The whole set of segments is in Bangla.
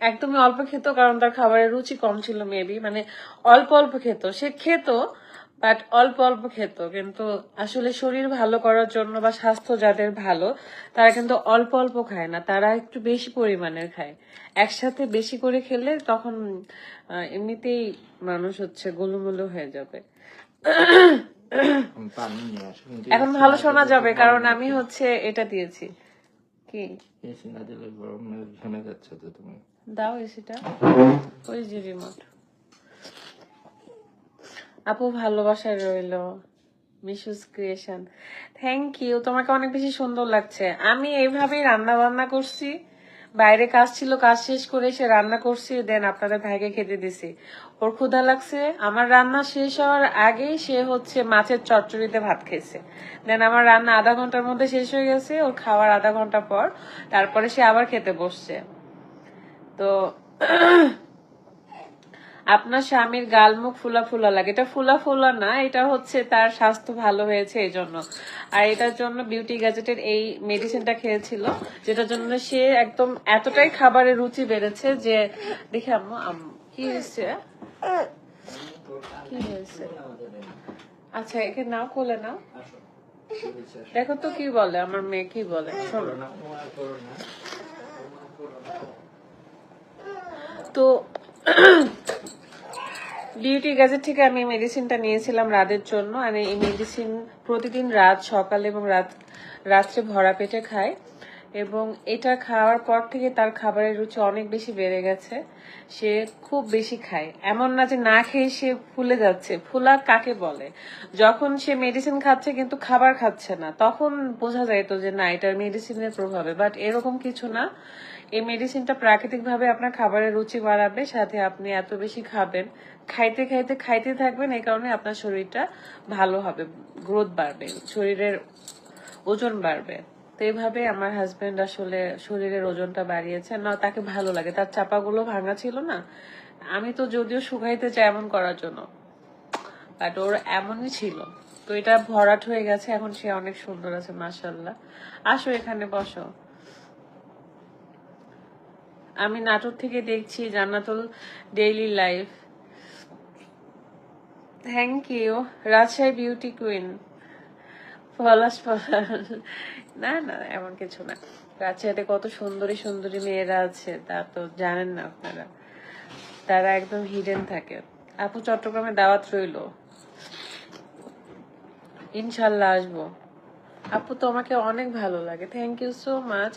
একদমই অল্প খেত, কারণ তার খাবারের রুচি কম ছিল মেবি, মানে অল্প অল্প খেত, সে খেত বাট অল্প অল্প খেত। কিন্তু আসলে শরীর ভালো করার জন্য বা স্বাস্থ্য যাদের ভালো তারা কিন্তু অল্প অল্প খায় না, তারা একটু বেশি পরিমাণের খায়। একসাথে বেশি করে খেলে তখন এমনিতেই মানুষ হচ্ছে গোলুমোলু হয়ে যাবে। এখন ভালো শোনা যাবে কারণ আমি হচ্ছে এটা দিয়েছি। কি দাও এসিটা, ওই যে রিমোট। আপু ভালোবাসায় রইলো, মিশুস ক্রিয়েশন, থ্যাংক ইউ। তোমাকে অনেক বেশি সুন্দর লাগছে। আমি এইভাবেই রান্না বান্না করছি, বাইরে কাজ ছিল, কাজ শেষ করে এসে রান্না করছি, দেন আপনাদের ভাইকে খেতে দিছি। ওর ক্ষুধা লাগছে, আমার রান্না শেষ হওয়ার আগেই সে হচ্ছে মাছের চচ্চড়িতে ভাত খেয়েছে। দেন আমার রান্না আধা ঘন্টার মধ্যে শেষ হয়ে গেছে, ওর খাওয়ার আধা ঘন্টা পর তারপরে সে আবার খেতে বসছে। তো আপনার স্বামীর গাল মুখ ফুলা ফুলা লাগে, এটা ফুলা ফুলা না, এটা হচ্ছে তার স্বাস্থ্য ভালো হয়েছে এই জন্য। আর এটার জন্য বিউটি গ্যাজেটের এই মেডিসিনটা খেয়েছিল, যেটার জন্য সে একদম এতটাই খাবারের রুচি বেড়েছে যে দেখে আম্মু কি হয়েছে, কি হয়েছে? আচ্ছা একে নাও, কোলে নাও, দেখো তো কি বলে আমার মেয়ে, কি বলে শোনো। তো বিউটি গ্যাজেট থেকে আমি মেডিসিনটা নিয়েছিলাম রাতের জন্য, আর এই মেডিসিন প্রতিদিন রাত, সকালে এবং রাত্রে ভরা পেটে খায়। এবং এটা খাওয়ার পর থেকে তার খাবারের রুচি অনেক বেশি বেড়ে গেছে, সে খুব বেশি খায়। এমন না যে না খেয়ে সে ফুলে যাচ্ছে, ফুলা কাকে বলে? যখন সে মেডিসিন খাচ্ছে কিন্তু খাবার খাচ্ছে না, তখন বোঝা যাইতো যে না এটার মেডিসিনের প্রভাবে, বাট এরকম কিছু না। এই মেডিসিনটা প্রাকৃতিক ভাবে আপনার খাবারের রুচি বাড়াবে, সাথে আপনি এত বেশি খাবেন, খাইতে খাইতে খাইতে থাকবেন, এই কারণে আপনার শরীরটা ভালো হবে, গ্রোথ বাড়বে, শরীরের ওজন বাড়বে। তো এইভাবে আমার হাজবেন্ড আসলে শরীরের ওজনটা বাড়িয়েছে, না তাকে ভালো লাগে, তার চাপাগুলো ভাঙা ছিল না। আমি তো যদিও শুকাইতে চাই এমন করার জন্য, বাট ওর এমনই ছিল। তো এটা ভরাট হয়ে গেছে, এখন সে অনেক সুন্দর আছে মাশাআল্লাহ। আসো এখানে বসো। আমি নাটক থেকে দেখছি Jannatul daily life. Thank you. Rajshahi beauty queen, Palash Palash, না না এমন কিছু না। রাজশাহীতে কত সুন্দরী সুন্দরী মেয়েরা আছে তা তো জানেন না আপনারা, তারা একদম হিডেন থাকে। আপু চট্টগ্রামে দাওয়াত রইলো, ইনশাল্লাহ আসবো। আপু তোমাকে অনেক ভালো লাগে, থ্যাংক ইউ সো মাচ।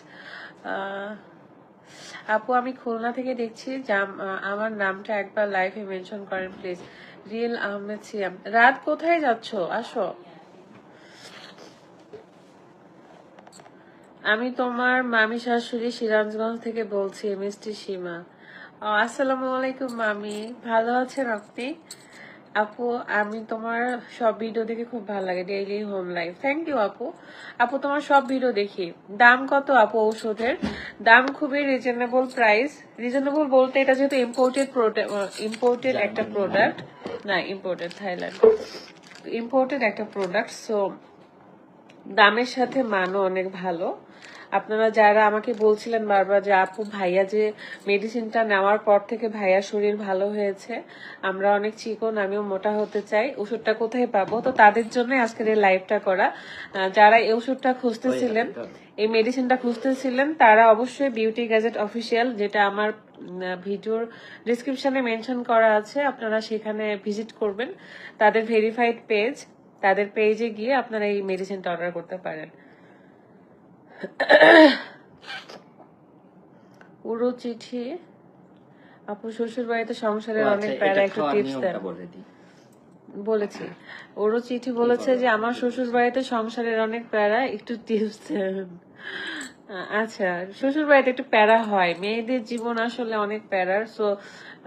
আপু আমি খুলনা থেকে দেখছি, আমার নামটা একবার লাইভে মেনশন করেন প্লিজ। রিয়েল আহমেদ সিয়াম। রাত কোথায় যাচ্ছ, আসো। আমি তোমার মামি শাশুড়ি সিরাজগঞ্জ থেকে বলছি, মিষ্টি সীমা। আসসালামু আলাইকুম মামি, ভালো আছেন আপনি? আপু আমি তোমার সব ভিডিও দেখে খুব ভালো লাগে, daily home life. Thank you আপু। আপু তোমার সব ভিডিও দেখি। দাম কত আপু ঔষধের? দাম খুবই রিজনেবল প্রাইস। রিজনেবল বলতে এটা যেহেতু ইম্পোর্টেড একটা প্রোডাক্ট, না ইম্পোর্টেড থাইল্যান্ড, ইম্পোর্টেড একটা প্রোডাক্ট, সো দামের সাথে মানও অনেক ভালো। আপনারা যারা আমাকে বলছিলেন বারবার যে আপু ভাইয়া যে মেডিসিনটা নেওয়ার পর থেকে ভাইয়ার শরীর ভালো হয়েছে, আমরা অনেক চিকন, আমিও মোটা হতে চাই, ওষুধটা কোথায় পাবো? তো তাদের জন্য আজকের এই লাইভটা করা। যারা এই ওষুধটা খুঁজতেছিলেন, এই মেডিসিনটা খুঁজতেছিলেন, তারা অবশ্যই বিউটি গ্যাজেট অফিসিয়াল, যেটা আমার ভিডিওর ডিসক্রিপশনে মেনশন করা আছে, আপনারা সেখানে ভিজিট করবেন, তাদের ভেরিফাইড পেজ, তাদের পেজে গিয়ে আপনারা এই মেডিসিনটা অর্ডার করতে পারেন। উড়ো চিঠি, আপু শ্বশুর বাড়িতে সংসারের অনেক প্যারা, একটু টিপস দেন। বলেছি ওরও চিঠি বলেছে যে আমার শ্বশুর বাড়িতে সংসারের অনেক প্যারা, একটু টিপস দেন। আচ্ছা, শ্বশুর বাড়িতে একটু প্যারা হয়, মেয়েদের জীবন আসলে অনেক প্যারার, সো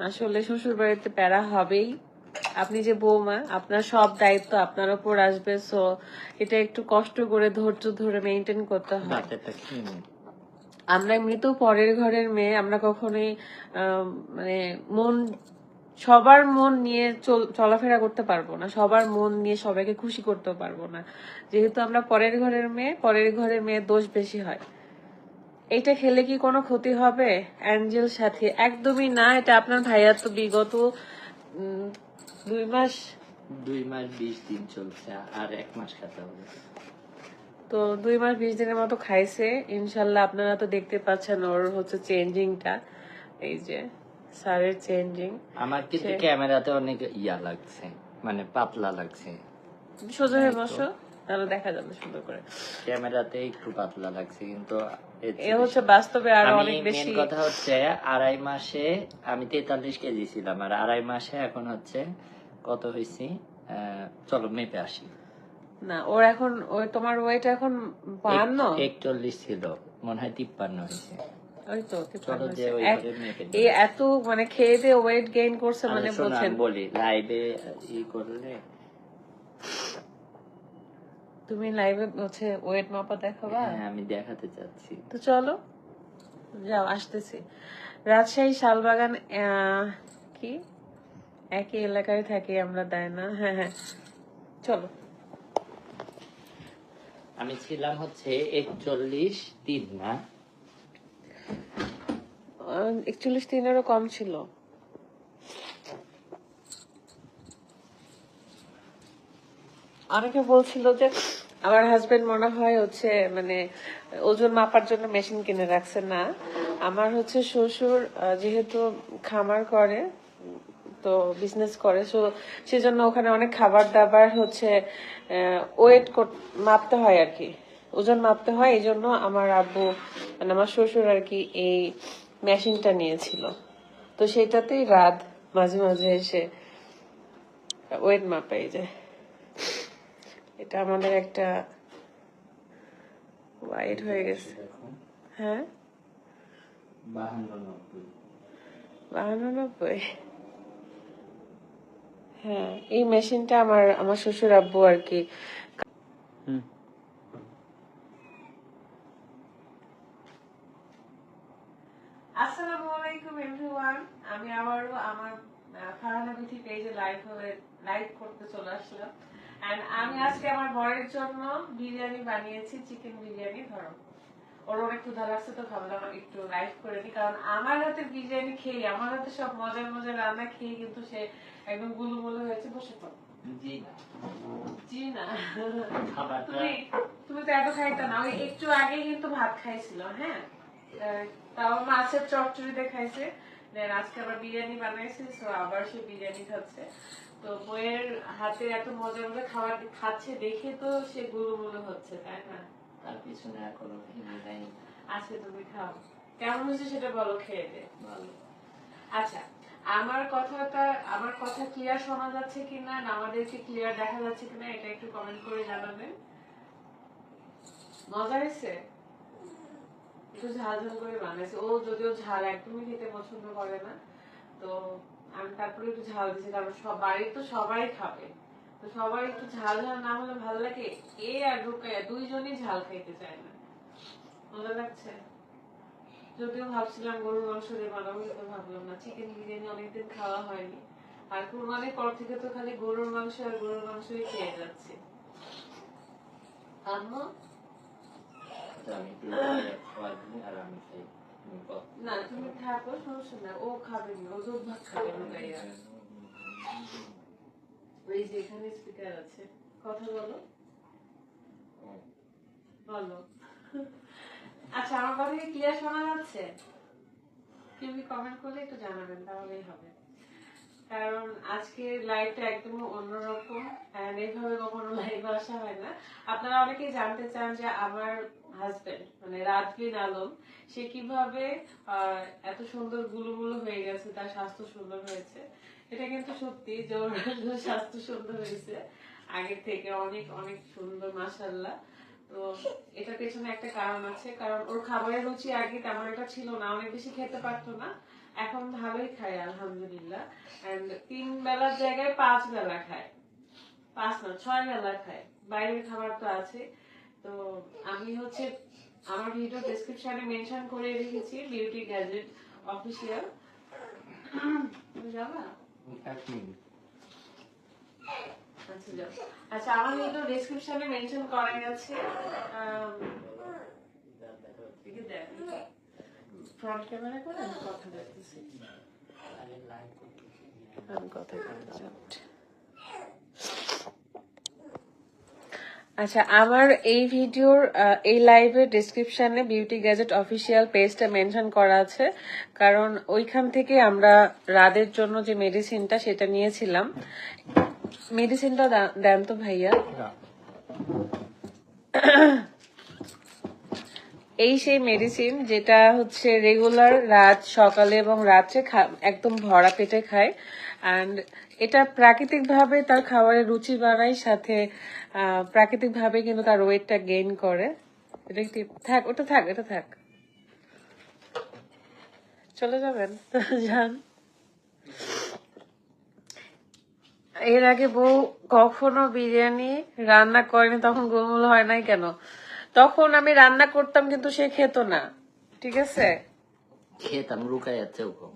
আসলে শ্বশুর বাড়িতে প্যারা হবেই। আপনি যে বৌমা, আপনার সব দায়িত্ব আপনার উপর আসবে, সো এটা একটু কষ্ট করে ধৈর্য ধরে মেনটেন করতে হয়। আমরা এমনিতেও পরের ঘরের মেয়ে, আমরা কখনোই মানে সবার মন নিয়ে চলাফেরা করতে পারবো না, সবার মন নিয়ে সবাইকে খুশি করতে পারবো না, যেহেতু আমরা পরের ঘরের মেয়ে, পরের ঘরের মেয়ের দোষ বেশি হয়। এটা খেলে কি কোনো ক্ষতি হবে? অ্যাঞ্জেল সাথী একদমই না। এটা আপনার ভাইয়া তো বিগত 2 মাস 2 মাস 20 দিন চলছে, আর 1 মাস খেতে হবে। তো 2 মাস 20 দিনের মতো খাইছে। ইনশাল্লাহ আপনারা তো দেখতে পাচ্ছেন ওর হচ্ছে চেঞ্জিংটা, এই যে স্যারের চেঞ্জিং। আমার কিন্তু ক্যামেরাতে অনেক ইয়া লাগছে, মানে পাতলা লাগছে। সোজা হয়ে বসো, তাহলে দেখা যাবে সুন্দর করে। ক্যামেরাতে একটু পাতলা লাগছে, কিন্তু এ হচ্ছে বাস্তবে আরো অনেক মেন বেশি। কথা হচ্ছে 2.5 মাসে আমি 43 কেজি ছিলাম, আর 2.5 মাসে এখন হচ্ছে কত হয়েছি, চলো মেপে আসি। না ওর এখন ওই তোমার ওয়েট এখন 52 41 ছিল, মনে হয় 53 হয়েছে। ওই তো চলো যে ওই ঘরে মেপে নিই। এই এত মানে খেয়ে দিয়ে ওয়েট গেইন করছে, মানে শোনো, বুঝছেন। আমি বলি লাইভে করলে তুমি লাইভে হচ্ছে ওয়েট মাপা দেখাবা? হ্যাঁ, আমি দেখাতে চাচ্ছি। তো চলো যাও, আসতেছি। রাজশাহী শালবাগান কি একই এলাকায় থাকি আমরা, তাই না? হ্যাঁ হ্যাঁ, চলো। আমি ছিলাম হচ্ছে 41.3 না, 41-3 কম ছিল। অনেকে বলছিল যে আমার হাজবেন্ড মনে হয় হচ্ছে মানে ওজন মাপার জন্য মেশিন কিনে রাখছে। না, আমার হচ্ছে শ্বশুর যেহেতু খামার করে, তো বিজনেস করে, সো সেজন্য ওখানে অনেক খাবার দাবার হচ্ছে ওয়েট মাপতে হয় আর কি, ওজন মাপতে হয়। এই জন্য আমার আব্বু মানে আমার শ্বশুর আর কি এই মেশিনটা নিয়েছিল। তো সেটাতেই রাত মাঝে মাঝে এসে ওয়েট মাপে। এই যে এটা আমাদের একটা ওয়াইড হয়ে গেছে। হ্যাঁ 92। হ্যাঁ, এই মেশিনটা আমার শ্বশুর আব্বু আর কি। আসসালামু আলাইকুম এভরিওয়ান, আমি আবারও আমার ফারহানা বিথি পেজে লাইভ করতে চলে আসলাম। এন্ড আমি আজকে আমার বরের জন্য বিরিয়ানি বানিয়েছি, চিকেন বিরিয়ানি। ধরো ওর অনেক ক্ষুধা লাগছে, তো ভাবলাম একটু লাইভ করে দিই, কারণ আমার হাতে বিরিয়ানি খেয়ে, আমার হাতে সব মজার মজার রান্না খেয়ে কিন্তু সে একদম গুলুমুলু হয়েছে। বসে পড়ো। জি না, তুমি তো এত খাইতে না। ওই একটু আগে কিন্তু ভাত খাইছিল। হ্যাঁ, তাও মাছের চচ্চড়িতে খাইছে। দেন আজকে আবার বিরিয়ানি বানাইছে, তো আবার সে বিরিয়ানি খাচ্ছে। তো বইয়ের হাতে এত মজা মজা খাবার খাচ্ছে দেখে তো সে গুলুমুলু হচ্ছে, তাই না? তার পিছনে আর কোনো ভেঙে নাই। আচ্ছা তুমি খাও, কেমন হয়েছে সেটা বলো খেয়ে দে। বলো। আচ্ছা, আমার কথা ক্লিয়ার শোনা যাচ্ছে কিনা, না আমাদেরকে ক্লিয়ার দেখা যাচ্ছে কিনা, এটা একটু কমেন্ট করে জানাবেন। মজা হয়েছে? একটু ঝাল ঝাল করে বানাইছে। ও যদিও ঝাল একদমই খেতে পছন্দ করে না, তো আমি তারপরে একটু ঝাল দিয়েছি, কারণ বাড়ির তো সবাই খাবে, তো সবাই একটু ঝাল ঝাল না হলে ভালো লাগে। এ আর রুকাইয়া দুইজনই ঝাল খাইতে চায় না। মজা লাগছে? যদিও ভাবছিলাম গরুর মাংস দিয়ে বানাবো, কিন্তু ভাবলাম না, চিকেন বিরিয়ানি অনেকদিন খাওয়া হয়নি, আর কুরবানির পর থেকে তো খালি গরুর মাংস আর গরুর মাংসই খেয়ে যাচ্ছে। আম্মু না, তুমি থাকো, সমস্যা না, ও খাবে না, ও দুধ ভাত খাবে না। এই যে এখানে স্পিকার আছে, কথা বলো বলো। আচ্ছা, আমার কথা কি ক্লিয়ার শোনা যাচ্ছে? কেউ কমেন্ট করলে একটু জানাবেন, তাহলেই হবে। কারণ আজকে লাইভটা একদম অন্যরকম, এইভাবে কখনো লাইভ আসা হয় না। আপনারা অনেকেই জানতে চান যে আমার হাজবেন্ড মানে রাজবিন আলম, সে কিভাবে এত সুন্দর গুলুগুলু হয়ে গেছে, তার স্বাস্থ্য সুন্দর হয়েছে। এটা কিন্তু সত্যি যে ওর স্বাস্থ্য সুন্দর হয়েছে, আগের থেকে অনেক অনেক সুন্দর, মাশাআল্লাহ। তো এটার পেছনে একটা কারণ আছে, কারণ ওর খাবারের রুচি আগে তেমন একটা ছিল না, অনেক বেশি খেতে পারতো না। এখন ভালোই খায় আলহামদুলিল্লাহ। 3 বেলার জায়গায় 5 বেলা খায়, 5 না 6 বেলা খায়। বাইরের খাবার তো আছে। তো আমি হচ্ছে আমার ভিডিও ডেসক্রিপশনে মেনশন করে রেখেছি বিউটি গ্যাজেট অফিসিয়াল। তুমি যাবা? আচ্ছা যাও। আচ্ছা, আমার ভিডিও ডেসক্রিপশনে মেনশন করা আছে। ফ্রন্ট ক্যামেরা করে আমি কথা বলতেছি। আমি কথা বলতে আচ্ছা, আমার এই ভিডিওর এই লাইভের ডিসক্রিপশনে বিউটি গ্যাজেট অফিসিয়াল পেজটা মেনশন করা আছে, কারণ ওইখান থেকে আমরা রাদের জন্য যে মেডিসিনটা সেটা নিয়েছিলাম। মেডিসিনটা দেন তো ভাইয়া। এই সেই মেডিসিন যেটা হচ্ছে রেগুলার রাত, সকালে এবং রাত্রে একদম ভরা পেটে খায়। অ্যান্ড এটা প্রাকৃতিক ভাবে তার খাবারের রুচি বাড়ায়, সাথে প্রাকৃতিক ভাবে কিন্তু তার ওয়েটটা গেইন করে। এটা থাক, ওটা থাক, এটা থাক। চলে যাবেন? যান। এর আগে বউ কখনো বিরিয়ানি রান্না করেনি, তখন গোলমোল হয় নাই কেন? তখন আমি রান্না করতাম কিন্তু সে খেত না, ঠিক আছে? খেতাম, রুকাই যাচ্ছে ওরকম।